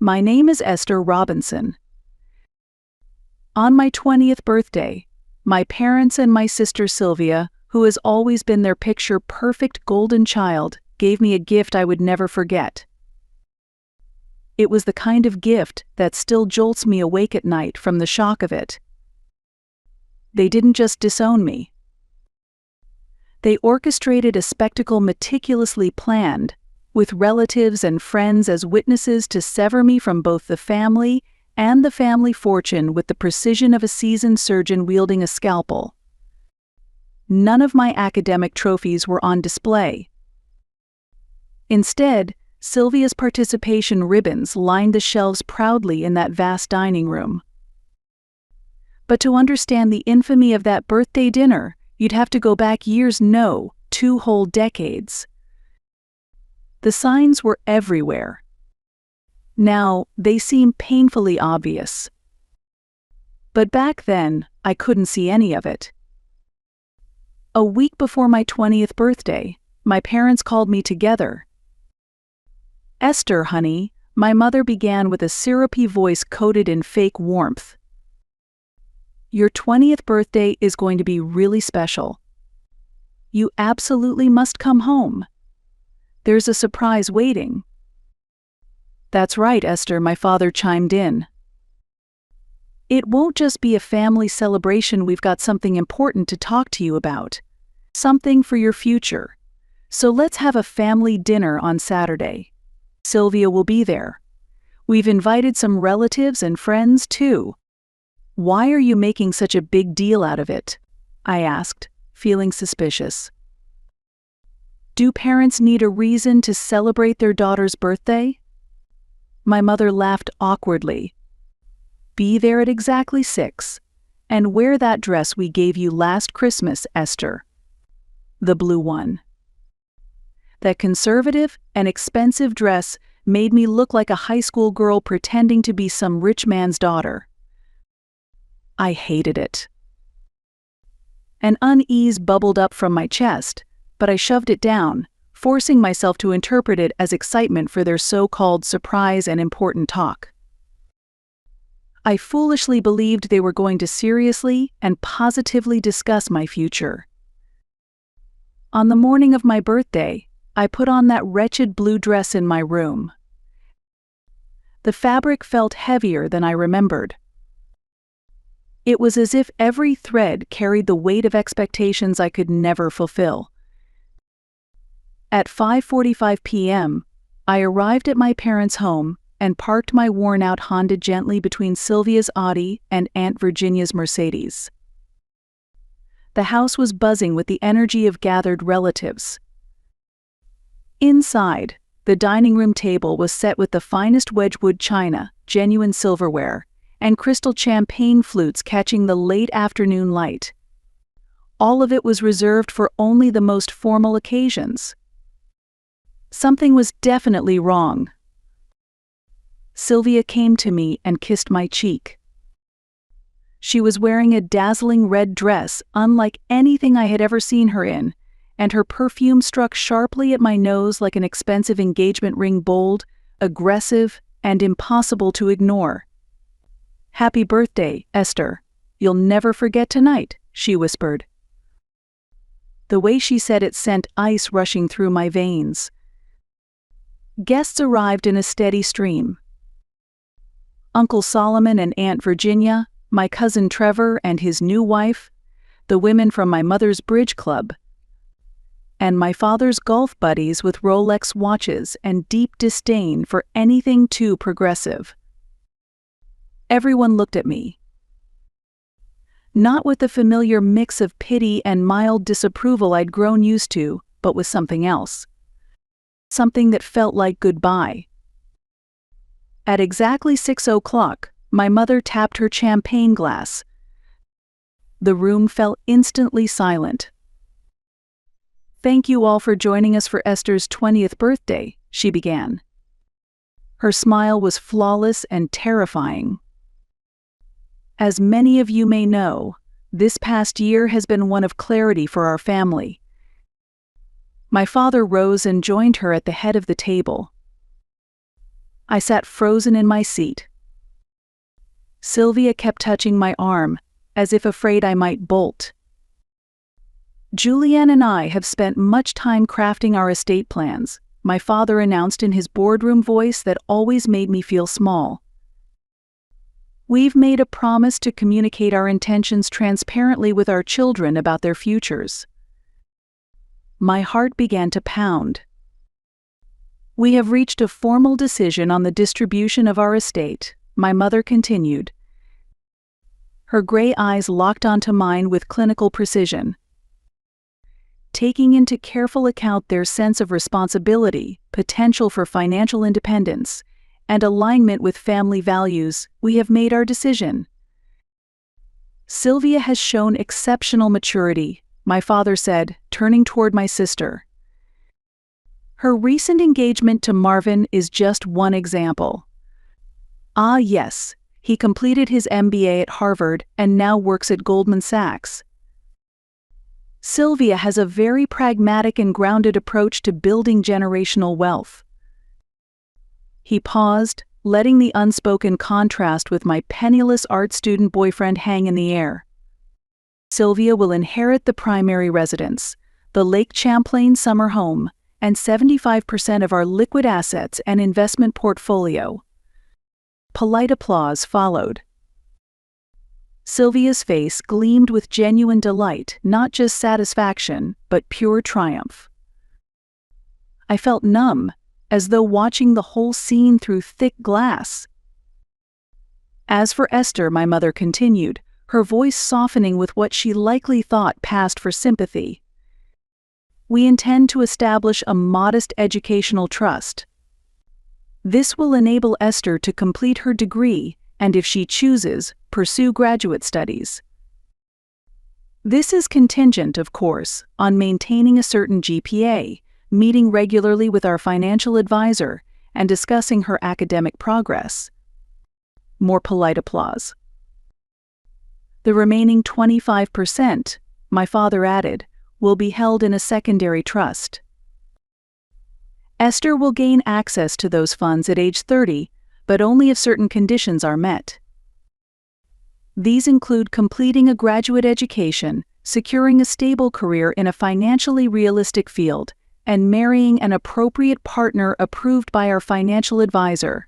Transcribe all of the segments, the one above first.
My name is Esther Robinson. On my 20th birthday, my parents and my sister Sylvia, who has always been their picture-perfect golden child, gave me a gift I would never forget. It was the kind of gift that still jolts me awake at night from the shock of it. They didn't just disown me. They orchestrated a spectacle meticulously planned, with relatives and friends as witnesses to sever me from both the family and the family fortune with the precision of a seasoned surgeon wielding a scalpel. None of my academic trophies were on display. Instead, Sylvia's participation ribbons lined the shelves proudly in that vast dining room. But to understand the infamy of that birthday dinner, you'd have to go back years, no, 2 whole decades. The signs were everywhere. Now, they seem painfully obvious. But back then, I couldn't see any of it. A week before my 20th birthday, my parents called me together. "Esther, honey," my mother began with a syrupy voice coated in fake warmth. "Your 20th birthday is going to be really special. You absolutely must come home. There's a surprise waiting." "That's right, Esther," my father chimed in. "It won't just be a family celebration. We've got something important to talk to you about. Something for your future. So let's have a family dinner on Saturday. Sylvia will be there. We've invited some relatives and friends too." "Why are you making such a big deal out of it?" I asked, feeling suspicious. Do parents need a reason to celebrate their daughter's birthday? My mother laughed awkwardly. "Be there at exactly 6, and wear that dress we gave you last Christmas, Esther. The blue one." That conservative and expensive dress made me look like a high school girl pretending to be some rich man's daughter. I hated it. An unease bubbled up from my chest, but I shoved it down, forcing myself to interpret it as excitement for their so-called surprise and important talk. I foolishly believed they were going to seriously and positively discuss my future. On the morning of my birthday, I put on that wretched blue dress in my room. The fabric felt heavier than I remembered. It was as if every thread carried the weight of expectations I could never fulfill. At 5:45 p.m., I arrived at my parents' home and parked my worn-out Honda gently between Sylvia's Audi and Aunt Virginia's Mercedes. The house was buzzing with the energy of gathered relatives. Inside, the dining room table was set with the finest Wedgwood china, genuine silverware, and crystal champagne flutes catching the late afternoon light. All of it was reserved for only the most formal occasions. Something was definitely wrong. Sylvia came to me and kissed my cheek. She was wearing a dazzling red dress unlike anything I had ever seen her in, and her perfume struck sharply at my nose like an expensive engagement ring, bold, aggressive, and impossible to ignore. "Happy birthday, Esther. You'll never forget tonight," she whispered. The way she said it sent ice rushing through my veins. Guests arrived in a steady stream. Uncle Solomon and Aunt Virginia, my cousin Trevor and his new wife, the women from my mother's bridge club, and my father's golf buddies with Rolex watches and deep disdain for anything too progressive. Everyone looked at me. Not with the familiar mix of pity and mild disapproval I'd grown used to, but with something else. Something that felt like goodbye. At exactly 6:00, my mother tapped her champagne glass. The room fell instantly silent. "Thank you all for joining us for Esther's 20th birthday," she began. Her smile was flawless and terrifying. "As many of you may know, this past year has been one of clarity for our family." My father rose and joined her at the head of the table. I sat frozen in my seat. Sylvia kept touching my arm, as if afraid I might bolt. Julianne and I have spent much time crafting our estate plans, my father announced in his boardroom voice that always made me feel small. We've made a promise to communicate our intentions transparently with our children about their futures. My heart began to pound. We have reached a formal decision on the distribution of our estate, my mother continued. Her gray eyes locked onto mine with clinical precision. Taking into careful account their sense of responsibility, potential for financial independence, and alignment with family values, we have made our decision. Sylvia has shown exceptional maturity, my father said, turning toward my sister. Her recent engagement to Marvin is just one example. Ah, yes, he completed his MBA at Harvard and now works at Goldman Sachs. Sylvia has a very pragmatic and grounded approach to building generational wealth. He paused, letting the unspoken contrast with my penniless art student boyfriend hang in the air. Sylvia will inherit the primary residence, the Lake Champlain summer home, and 75% of our liquid assets and investment portfolio. Polite applause followed. Sylvia's face gleamed with genuine delight, not just satisfaction, but pure triumph. I felt numb, as though watching the whole scene through thick glass. As for Esther, my mother continued, her voice softening with what she likely thought passed for sympathy. We intend to establish a modest educational trust. This will enable Esther to complete her degree and, if she chooses, pursue graduate studies. This is contingent, of course, on maintaining a certain GPA, meeting regularly with our financial advisor, and discussing her academic progress. More polite applause. The remaining 25%, my father added, will be held in a secondary trust. Esther will gain access to those funds at age 30, but only if certain conditions are met. These include completing a graduate education, securing a stable career in a financially realistic field, and marrying an appropriate partner approved by our financial advisor.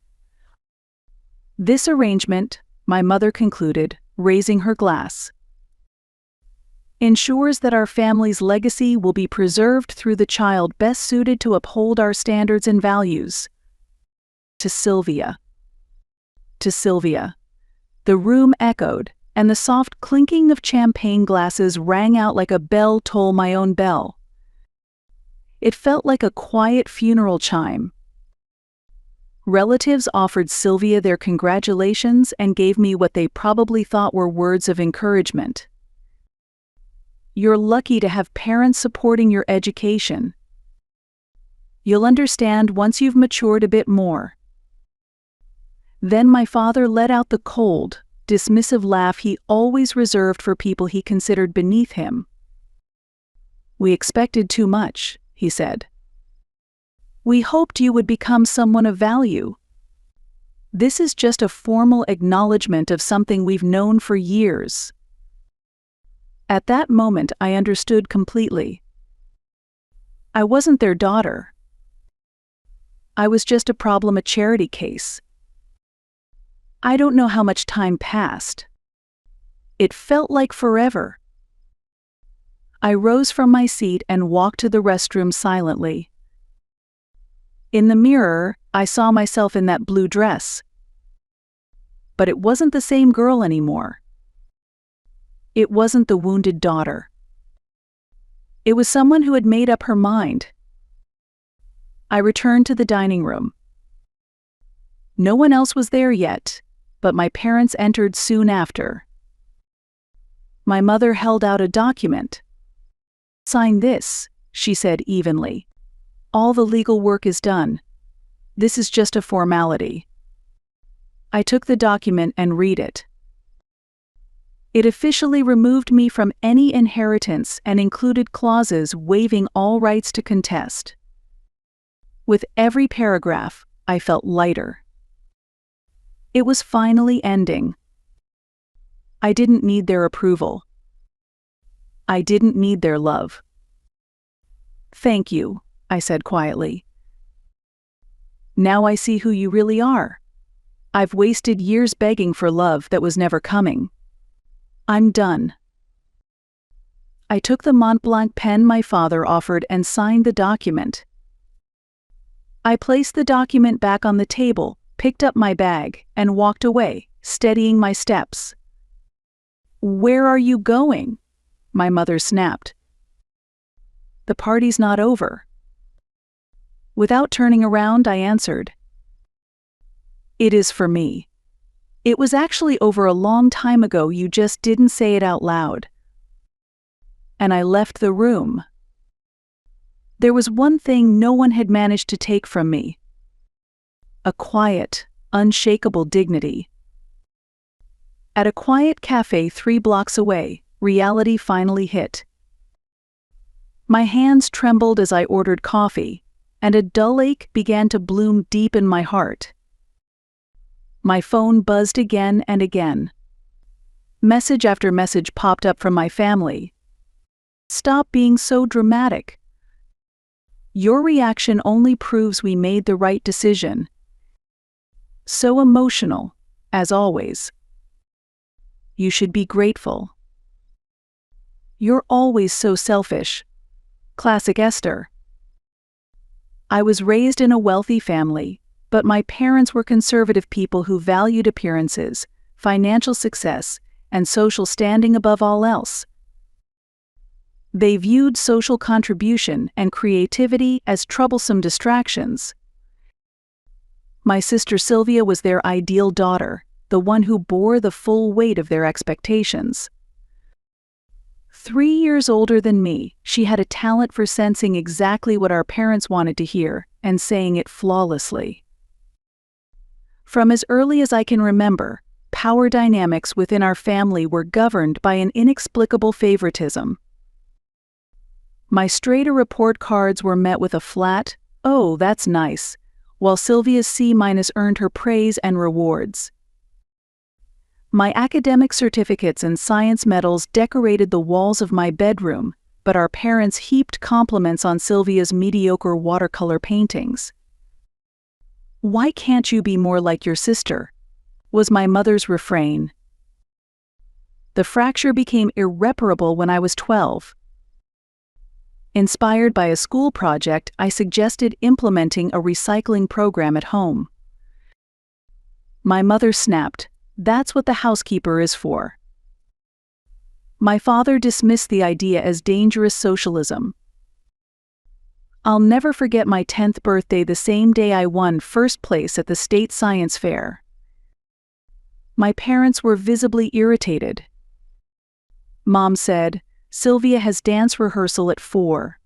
This arrangement, my mother concluded, raising her glass, ensures that our family's legacy will be preserved through the child best suited to uphold our standards and values. To Sylvia. To Sylvia. The room echoed, and the soft clinking of champagne glasses rang out like a bell toll my own bell. It felt like a quiet funeral chime. Relatives offered Sylvia their congratulations and gave me what they probably thought were words of encouragement. You're lucky to have parents supporting your education. You'll understand once you've matured a bit more. Then my father let out the cold, dismissive laugh he always reserved for people he considered beneath him. We expected too much, he said. We hoped you would become someone of value. This is just a formal acknowledgement of something we've known for years. At that moment, I understood completely. I wasn't their daughter. I was just a problem, a charity case. I don't know how much time passed. It felt like forever. I rose from my seat and walked to the restroom silently. In the mirror, I saw myself in that blue dress. But it wasn't the same girl anymore. It wasn't the wounded daughter. It was someone who had made up her mind. I returned to the dining room. No one else was there yet, but my parents entered soon after. My mother held out a document. Sign this, she said evenly. All the legal work is done. This is just a formality. I took the document and read it. It officially removed me from any inheritance and included clauses waiving all rights to contest. With every paragraph, I felt lighter. It was finally ending. I didn't need their approval. I didn't need their love. "Thank you," I said quietly. "Now I see who you really are. I've wasted years begging for love that was never coming. I'm done." I took the Mont Blanc pen my father offered and signed the document. I placed the document back on the table, picked up my bag, and walked away, steadying my steps. "Where are you going?" my mother snapped. "The party's not over." Without turning around, I answered, "It is for me. It was actually over a long time ago, you just didn't say it out loud." And I left the room. There was one thing no one had managed to take from me: a quiet, unshakable dignity. At a quiet cafe 3 blocks away, reality finally hit. My hands trembled as I ordered coffee, and a dull ache began to bloom deep in my heart. My phone buzzed again and again. Message after message popped up from my family. "Stop being so dramatic. Your reaction only proves we made the right decision. So emotional, as always. You should be grateful. You're always so selfish. Classic Esther." I was raised in a wealthy family, but my parents were conservative people who valued appearances, financial success, and social standing above all else. They viewed social contribution and creativity as troublesome distractions. My sister Sylvia was their ideal daughter, the one who bore the full weight of their expectations. 3 years older than me, she had a talent for sensing exactly what our parents wanted to hear and saying it flawlessly. From as early as I can remember, power dynamics within our family were governed by an inexplicable favoritism. My straighter report cards were met with a flat, "Oh, that's nice," while Sylvia's C- earned her praise and rewards. My academic certificates and science medals decorated the walls of my bedroom, but our parents heaped compliments on Sylvia's mediocre watercolor paintings. "Why can't you be more like your sister?" was my mother's refrain. The fracture became irreparable when I was 12. Inspired by a school project, I suggested implementing a recycling program at home. My mother snapped, "That's what the housekeeper is for." My father dismissed the idea as dangerous socialism. I'll never forget my 10th birthday, the same day I won first place at the state science fair. My parents were visibly irritated. Mom said, "Sylvia has dance rehearsal at 4.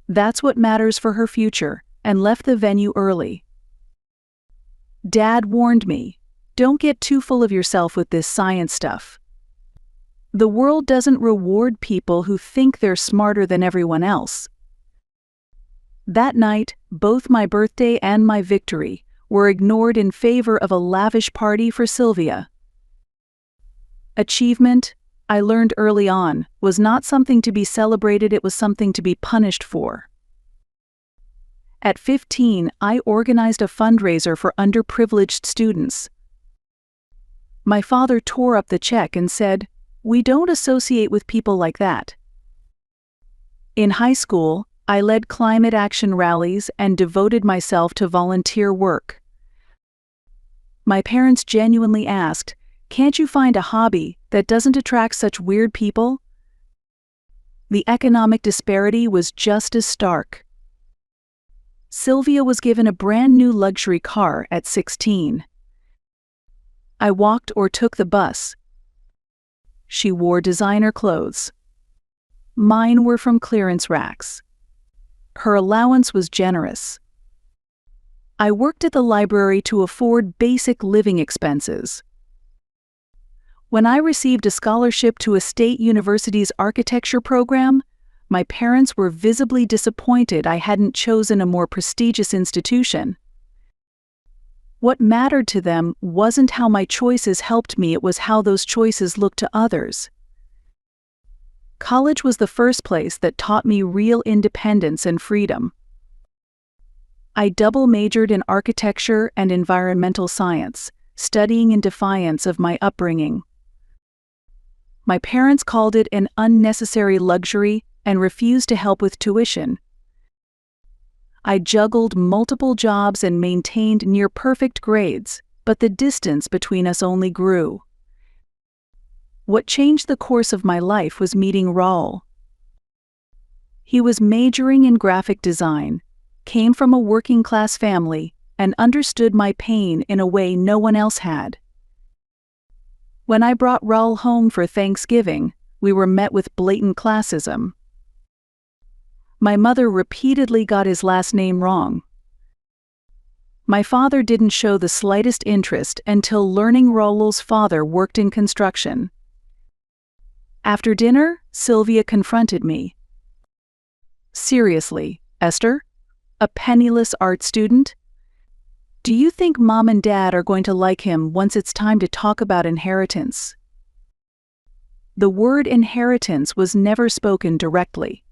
That's what matters for her future," and left the venue early. Dad warned me, "Don't get too full of yourself with this science stuff. The world doesn't reward people who think they're smarter than everyone else." That night, both my birthday and my victory were ignored in favor of a lavish party for Sylvia. Achievement, I learned early on, was not something to be celebrated, it was something to be punished for. At 15, I organized a fundraiser for underprivileged students. My father tore up the check and said, "We don't associate with people like that." In high school, I led climate action rallies and devoted myself to volunteer work. My parents genuinely asked, "Can't you find a hobby that doesn't attract such weird people?" The economic disparity was just as stark. Sylvia was given a brand new luxury car at 16. I walked or took the bus. She wore designer clothes. Mine were from clearance racks. Her allowance was generous. I worked at the library to afford basic living expenses. When I received a scholarship to a state university's architecture program, my parents were visibly disappointed I hadn't chosen a more prestigious institution. What mattered to them wasn't how my choices helped me, it was how those choices looked to others. College was the first place that taught me real independence and freedom. I double majored in architecture and environmental science, studying in defiance of my upbringing. My parents called it an unnecessary luxury and refused to help with tuition. I juggled multiple jobs and maintained near-perfect grades, but the distance between us only grew. What changed the course of my life was meeting Raul. He was majoring in graphic design, came from a working-class family, and understood my pain in a way no one else had. When I brought Raul home for Thanksgiving, we were met with blatant classism. My mother repeatedly got his last name wrong. My father didn't show the slightest interest until learning Raul's father worked in construction. After dinner, Sylvia confronted me. "Seriously, Esther? A penniless art student? Do you think Mom and Dad are going to like him once it's time to talk about inheritance?" The word inheritance was never spoken directly.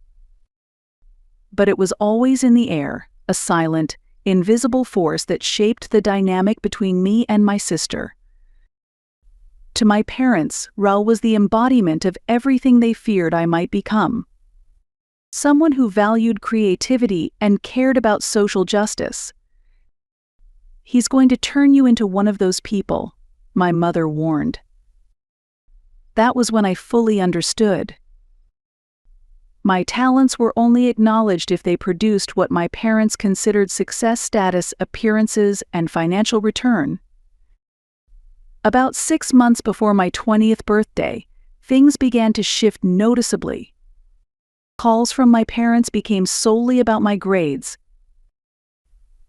But it was always in the air, a silent, invisible force that shaped the dynamic between me and my sister. To my parents, Raul was the embodiment of everything they feared I might become. Someone who valued creativity and cared about social justice. "He's going to turn you into one of those people," my mother warned. That was when I fully understood. My talents were only acknowledged if they produced what my parents considered success status, appearances, and financial return. About 6 months before my 20th birthday, things began to shift noticeably. Calls from my parents became solely about my grades.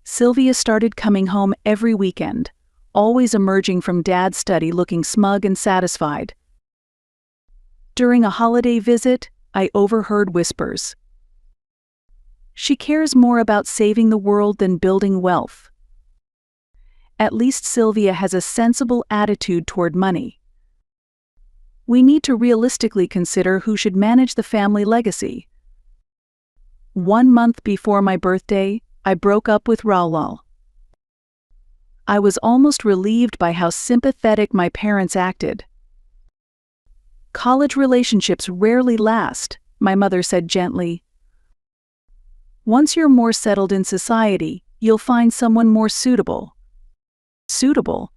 Sylvia started coming home every weekend, always emerging from Dad's study looking smug and satisfied. During a holiday visit, I overheard whispers. "She cares more about saving the world than building wealth. At least Sylvia has a sensible attitude toward money. We need to realistically consider who should manage the family legacy." 1 month before my birthday, I broke up with Raul. I was almost relieved by how sympathetic my parents acted. "College relationships rarely last," my mother said gently. "Once you're more settled in society, you'll find someone more suitable." Suitable?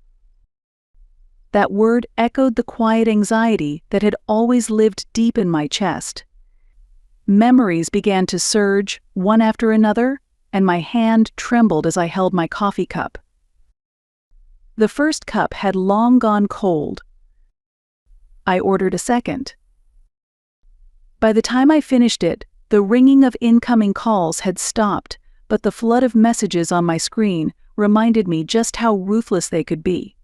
That word echoed the quiet anxiety that had always lived deep in my chest. Memories began to surge, one after another, and my hand trembled as I held my coffee cup. The first cup had long gone cold. I ordered a second. By the time I finished it, the ringing of incoming calls had stopped, but the flood of messages on my screen reminded me just how ruthless they could be.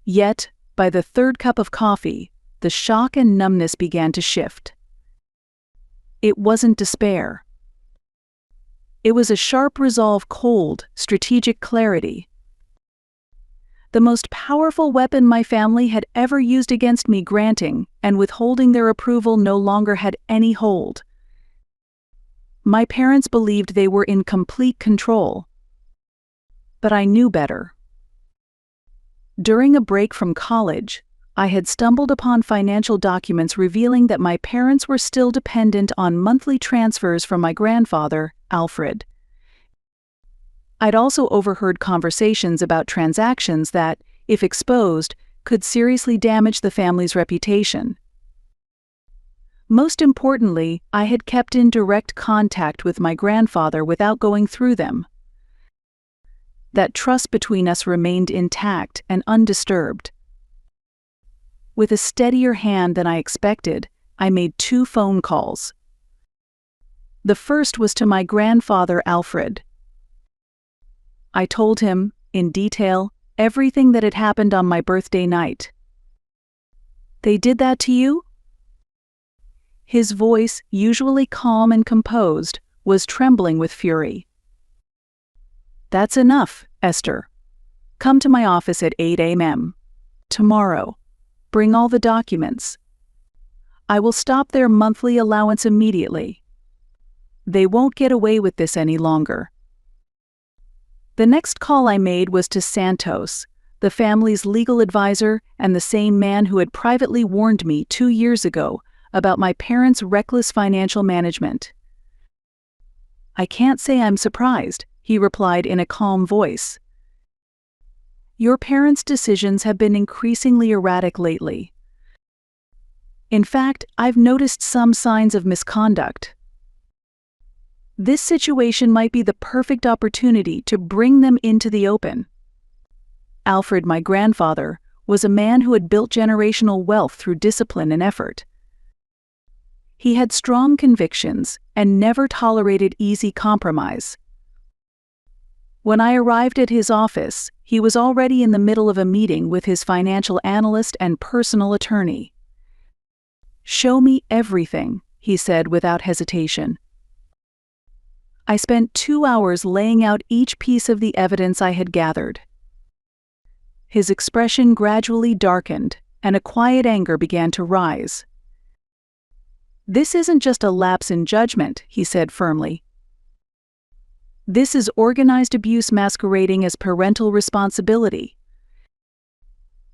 Yet, by the third cup of coffee, the shock and numbness began to shift. It wasn't despair. It was a sharp resolve, cold, strategic clarity. The most powerful weapon my family had ever used against me, granting and withholding their approval, no longer had any hold. My parents believed they were in complete control. But I knew better. During a break from college, I had stumbled upon financial documents revealing that my parents were still dependent on monthly transfers from my grandfather, Alfred. I'd also overheard conversations about transactions that, if exposed, could seriously damage the family's reputation. Most importantly, I had kept in direct contact with my grandfather without going through them. That trust between us remained intact and undisturbed. With a steadier hand than I expected, I made 2 phone calls. The first was to my grandfather, Alfred. I told him, in detail, everything that had happened on my birthday night. "They did that to you?" His voice, usually calm and composed, was trembling with fury. "That's enough, Esther. Come to my office at 8 a.m. tomorrow. Bring all the documents. I will stop their monthly allowance immediately. They won't get away with this any longer. The next call I made was to Santos, the family's legal advisor and the same man who had privately warned me 2 years ago about my parents' reckless financial management. "I can't say I'm surprised," he replied in a calm voice. "Your parents' decisions have been increasingly erratic lately. In fact, I've noticed some signs of misconduct. This situation might be the perfect opportunity to bring them into the open." Alfred, my grandfather, was a man who had built generational wealth through discipline and effort. He had strong convictions and never tolerated easy compromise. When I arrived at his office, he was already in the middle of a meeting with his financial analyst and personal attorney. "Show me everything," he said without hesitation. I spent 2 hours laying out each piece of the evidence I had gathered. His expression gradually darkened, and a quiet anger began to rise. "This isn't just a lapse in judgment," he said firmly. "This is organized abuse masquerading as parental responsibility."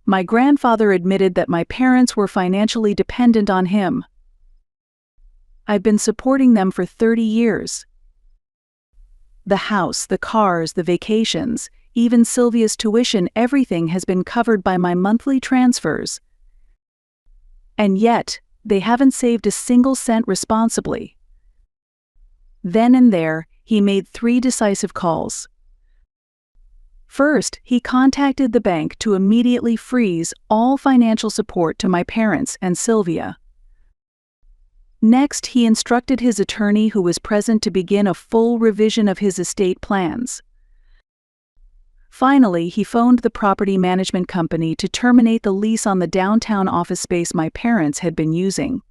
My grandfather admitted that my parents were financially dependent on him. "I've been supporting them for 30 years. The house, the cars, the vacations, even Sylvia's tuition, everything has been covered by my monthly transfers. And yet, they haven't saved a single cent responsibly." Then and there, he made 3 decisive calls. First, he contacted the bank to immediately freeze all financial support to my parents and Sylvia. Next, he instructed his attorney, who was present, to begin a full revision of his estate plans. Finally, he phoned the property management company to terminate the lease on the downtown office space my parents had been using.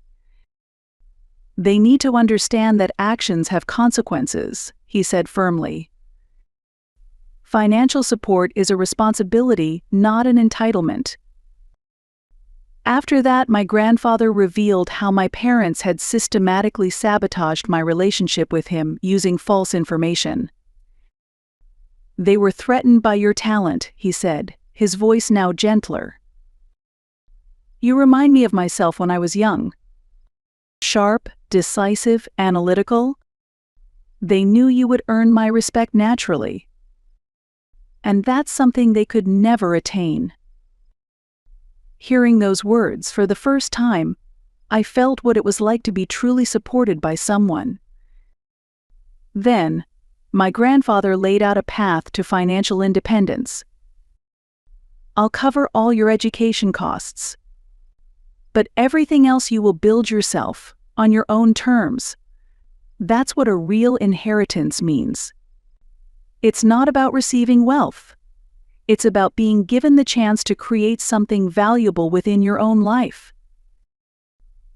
"They need to understand that actions have consequences," he said firmly. "Financial support is a responsibility, not an entitlement." After that, my grandfather revealed how my parents had systematically sabotaged my relationship with him using false information. "They were threatened by your talent," he said, his voice now gentler. "You remind me of myself when I was young. Sharp, decisive, analytical. They knew you would earn my respect naturally. And that's something they could never attain." Hearing those words for the first time, I felt what it was like to be truly supported by someone. Then, my grandfather laid out a path to financial independence. "I'll cover all your education costs. But everything else you will build yourself, on your own terms. That's what a real inheritance means. It's not about receiving wealth. It's about being given the chance to create something valuable within your own life."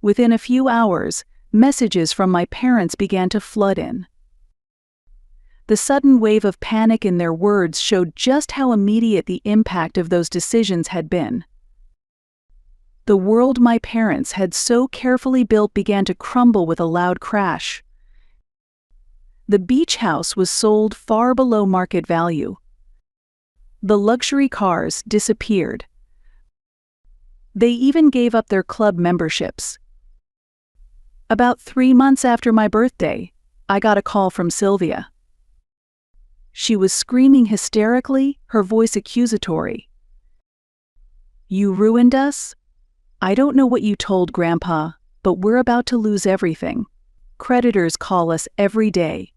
Within a few hours, messages from my parents began to flood in. The sudden wave of panic in their words showed just how immediate the impact of those decisions had been. The world my parents had so carefully built began to crumble with a loud crash. The beach house was sold far below market value. The luxury cars disappeared. They even gave up their club memberships. About 3 months after my birthday, I got a call from Sylvia. She was screaming hysterically, her voice accusatory. "You ruined us? I don't know what you told Grandpa, but we're about to lose everything. Creditors call us every day.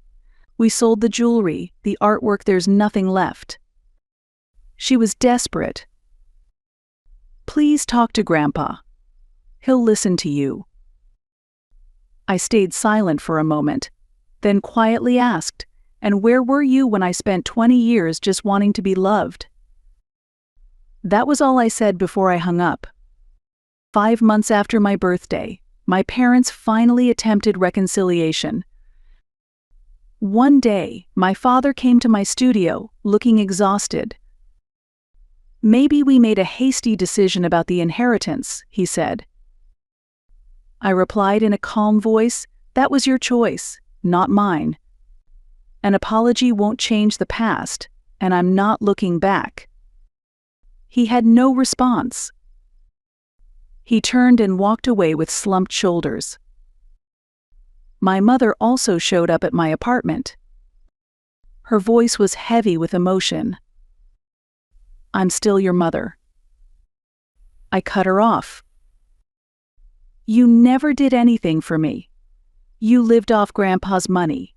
We sold the jewelry, the artwork, there's nothing left." She was desperate. "Please talk to Grandpa. He'll listen to you." I stayed silent for a moment, then quietly asked, "And where were you when I spent 20 years just wanting to be loved?" That was all I said before I hung up. 5 months after my birthday, my parents finally attempted reconciliation. One day, my father came to my studio, looking exhausted. "Maybe we made a hasty decision about the inheritance," he said. I replied in a calm voice, "That was your choice, not mine. An apology won't change the past, and I'm not looking back." He had no response. He turned and walked away with slumped shoulders. My mother also showed up at my apartment. Her voice was heavy with emotion. "I'm still your mother." I cut her off. "You never did anything for me. You lived off Grandpa's money.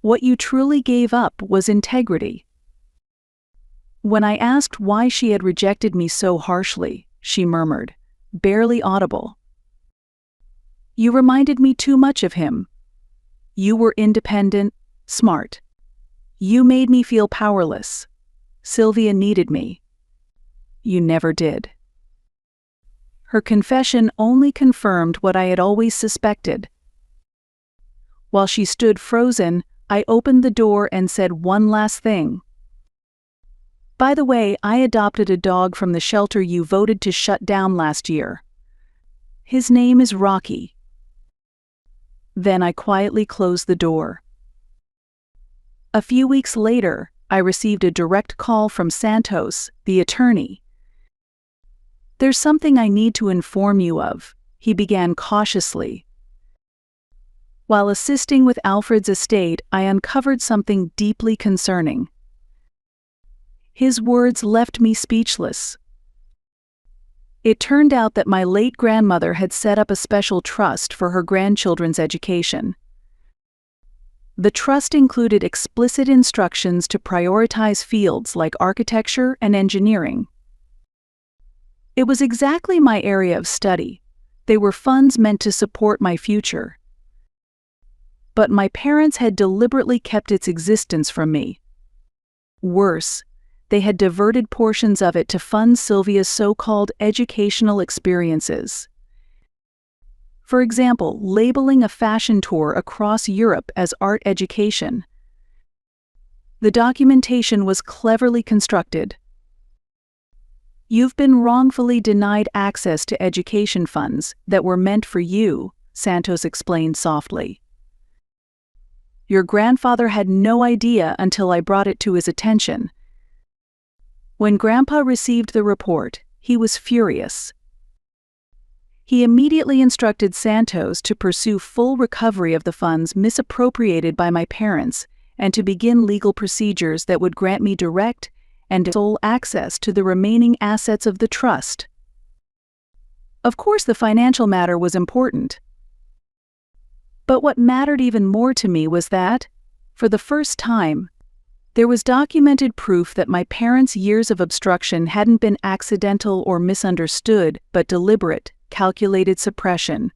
What you truly gave up was integrity." When I asked why she had rejected me so harshly, she murmured, barely audible, "You reminded me too much of him. You were independent, smart. You made me feel powerless. Sylvia needed me. You never did." Her confession only confirmed what I had always suspected. While she stood frozen, I opened the door and said one last thing. "By the way, I adopted a dog from the shelter you voted to shut down last year. His name is Rocky." Then I quietly closed the door. A few weeks later, I received a direct call from Santos, the attorney. "There's something I need to inform you of," he began cautiously. "While assisting with Alfred's estate, I uncovered something deeply concerning." His words left me speechless. It turned out that my late grandmother had set up a special trust for her grandchildren's education. The trust included explicit instructions to prioritize fields like architecture and engineering. It was exactly my area of study. They were funds meant to support my future. But my parents had deliberately kept its existence from me. Worse, they had diverted portions of it to fund Sylvia's so-called educational experiences. For example, labeling a fashion tour across Europe as art education. The documentation was cleverly constructed. "You've been wrongfully denied access to education funds that were meant for you," Santos explained softly. "Your grandfather had no idea until I brought it to his attention." When Grandpa received the report, he was furious. He immediately instructed Santos to pursue full recovery of the funds misappropriated by my parents and to begin legal procedures that would grant me direct and sole access to the remaining assets of the trust. Of course, the financial matter was important. But what mattered even more to me was that, for the first time, there was documented proof that my parents' years of obstruction hadn't been accidental or misunderstood, but deliberate, calculated suppression.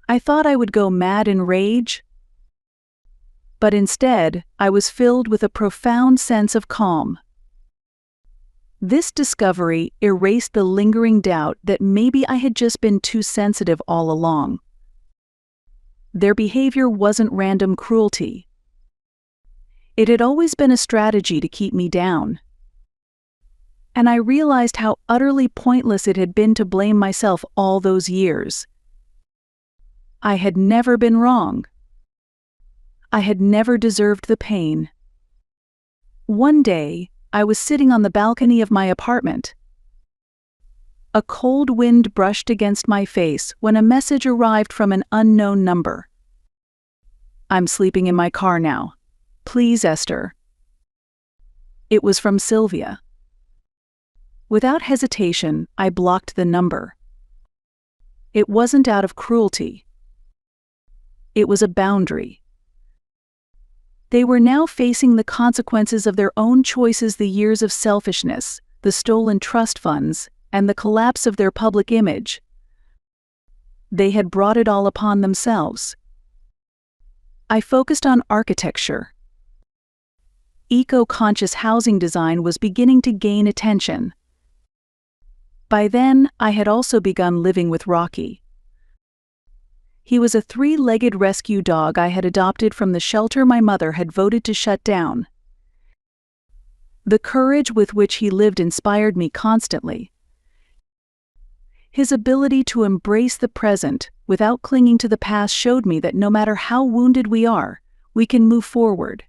I thought I would go mad in rage. But instead, I was filled with a profound sense of calm. This discovery erased the lingering doubt that maybe I had just been too sensitive all along. Their behavior wasn't random cruelty. It had always been a strategy to keep me down. And I realized how utterly pointless it had been to blame myself all those years. I had never been wrong. I had never deserved the pain. One day, I was sitting on the balcony of my apartment. A cold wind brushed against my face when a message arrived from an unknown number. "I'm sleeping in my car now. Please, Esther." It was from Sylvia. Without hesitation, I blocked the number. It wasn't out of cruelty. It was a boundary. They were now facing the consequences of their own choices: the years of selfishness, the stolen trust funds, and the collapse of their public image. They had brought it all upon themselves. I focused on architecture. Eco-conscious housing design was beginning to gain attention. By then, I had also begun living with Rocky. He was a 3-legged rescue dog I had adopted from the shelter my mother had voted to shut down. The courage with which he lived inspired me constantly. His ability to embrace the present without clinging to the past showed me that no matter how wounded we are, we can move forward.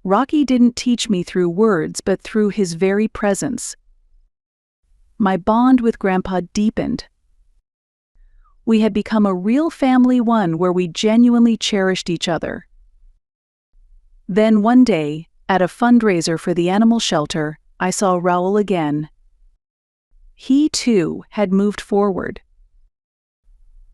Rocky didn't teach me through words but through his very presence. My bond with Grandpa deepened. We had become a real family, one where we genuinely cherished each other. Then one day, at a fundraiser for the animal shelter, I saw Raul again. He, too, had moved forward.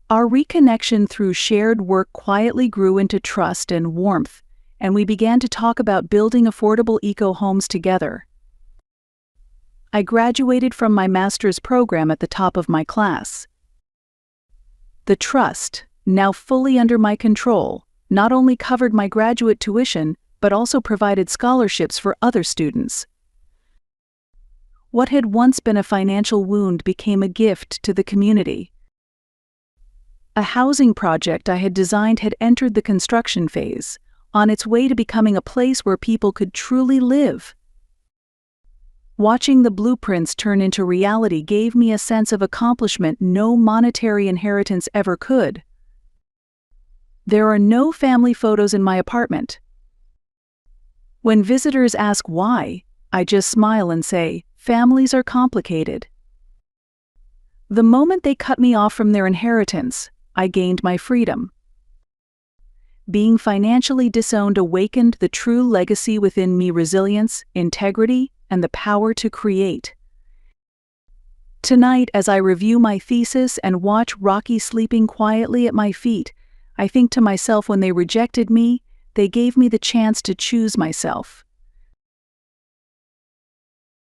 Our reconnection through shared work quietly grew into trust and warmth, and we began to talk about building affordable eco-homes together. I graduated from my master's program at the top of my class. The trust, now fully under my control, not only covered my graduate tuition, but also provided scholarships for other students. What had once been a financial wound became a gift to the community. A housing project I had designed had entered the construction phase, on its way to becoming a place where people could truly live. Watching the blueprints turn into reality gave me a sense of accomplishment no monetary inheritance ever could. There are no family photos in my apartment. When visitors ask why, I just smile and say, families are complicated. The moment they cut me off from their inheritance, I gained my freedom. Being financially disowned awakened the true legacy within me: resilience, integrity, and the power to create. Tonight, as I review my thesis and watch Rocky sleeping quietly at my feet, I think to myself, when they rejected me, they gave me the chance to choose myself.